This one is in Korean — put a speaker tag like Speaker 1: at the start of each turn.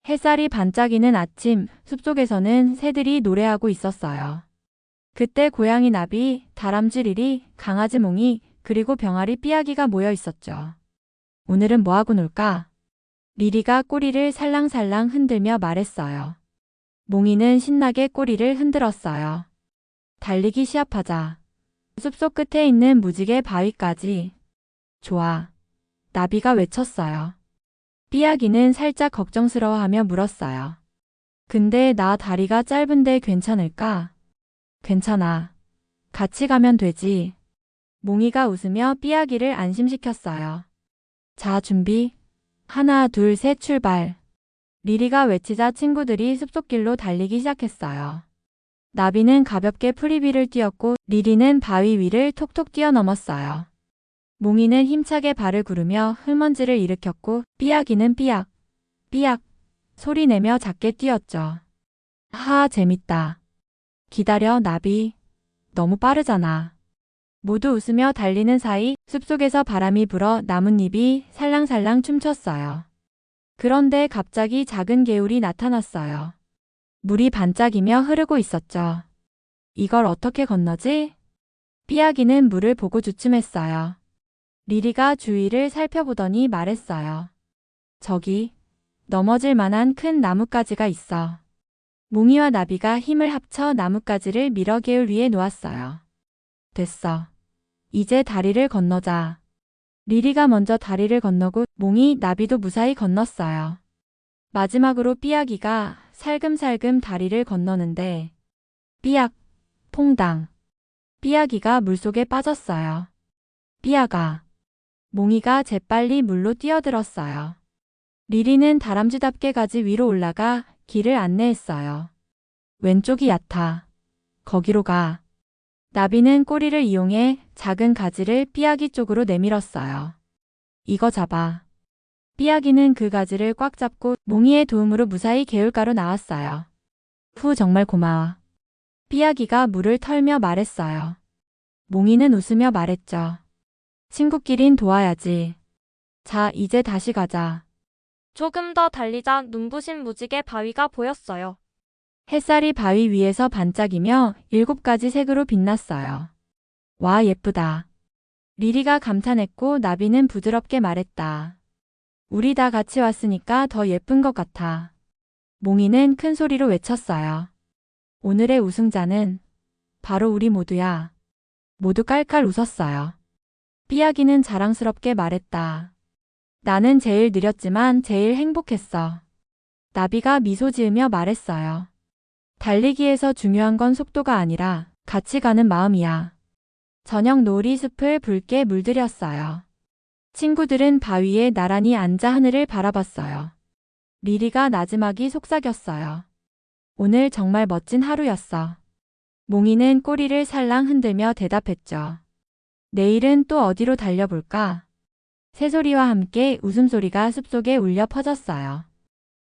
Speaker 1: 햇살이 반짝이는 아침, 숲속에서는 새들이 노래하고 있었어요. 그때 고양이 나비, 다람쥐 리리, 강아지 몽이, 그리고 병아리 삐아기가 모여 있었죠. 오늘은 뭐하고 놀까? 리리가 꼬리를 살랑살랑 흔들며 말했어요. 몽이는 신나게 꼬리를 흔들었어요. 달리기 시합하자. 숲속 끝에 있는 무지개 바위까지. 좋아. 나비가 외쳤어요. 삐아기는 살짝 걱정스러워하며 물었어요. 근데 나 다리가 짧은데 괜찮을까? 괜찮아. 같이 가면 되지. 몽이가 웃으며 삐아기를 안심시켰어요. 자, 준비. 하나, 둘, 셋, 출발. 리리가 외치자 친구들이 숲속길로 달리기 시작했어요. 나비는 가볍게 프리뷰를 뛰었고 리리는 바위 위를 톡톡 뛰어넘었어요. 몽이는 힘차게 발을 구르며 흙먼지를 일으켰고 삐아기는 삐약, 삐약 소리내며 작게 뛰었죠. 하하, 재밌다. 기다려, 나비. 너무 빠르잖아. 모두 웃으며 달리는 사이 숲속에서 바람이 불어 나뭇잎이 살랑살랑 춤췄어요. 그런데 갑자기 작은 개울이 나타났어요. 물이 반짝이며 흐르고 있었죠. 이걸 어떻게 건너지? 삐아기는 물을 보고 주춤했어요. 리리가 주위를 살펴보더니 말했어요. 저기, 넘어질 만한 큰 나뭇가지가 있어. 몽이와 나비가 힘을 합쳐 나뭇가지를 밀어 개울 위에 놓았어요. 됐어. 이제 다리를 건너자. 리리가 먼저 다리를 건너고 몽이, 나비도 무사히 건넜어요. 마지막으로 삐아기가 살금살금 다리를 건너는데 삐약, 퐁당. 삐아기가 물속에 빠졌어요. 삐아가. 몽이가 재빨리 물로 뛰어들었어요. 리리는 다람쥐답게 가지 위로 올라가 길을 안내했어요. 왼쪽이 얕아. 거기로 가. 나비는 꼬리를 이용해 작은 가지를 삐아기 쪽으로 내밀었어요. 이거 잡아. 삐아기는 그 가지를 꽉 잡고 몽이의 도움으로 무사히 개울가로 나왔어요. 후, 정말 고마워. 삐아기가 물을 털며 말했어요. 몽이는 웃으며 말했죠. 친구끼린 도와야지. 자, 이제 다시 가자.
Speaker 2: 조금 더 달리자 눈부신 무지개 바위가 보였어요.
Speaker 1: 햇살이 바위 위에서 반짝이며 7가지 색으로 빛났어요. 와, 예쁘다. 리리가 감탄했고 나비는 부드럽게 말했다. 우리 다 같이 왔으니까 더 예쁜 것 같아. 몽이는 큰 소리로 외쳤어요. 오늘의 우승자는 바로 우리 모두야. 모두 깔깔 웃었어요. 삐아기는 자랑스럽게 말했다. 나는 제일 느렸지만 제일 행복했어. 나비가 미소 지으며 말했어요. 달리기에서 중요한 건 속도가 아니라 같이 가는 마음이야. 저녁 놀이 숲을 붉게 물들였어요. 친구들은 바위에 나란히 앉아 하늘을 바라봤어요. 리리가 나지막이 속삭였어요. 오늘 정말 멋진 하루였어. 몽이는 꼬리를 살랑 흔들며 대답했죠. 내일은 또 어디로 달려볼까? 새소리와 함께 웃음소리가 숲속에 울려 퍼졌어요.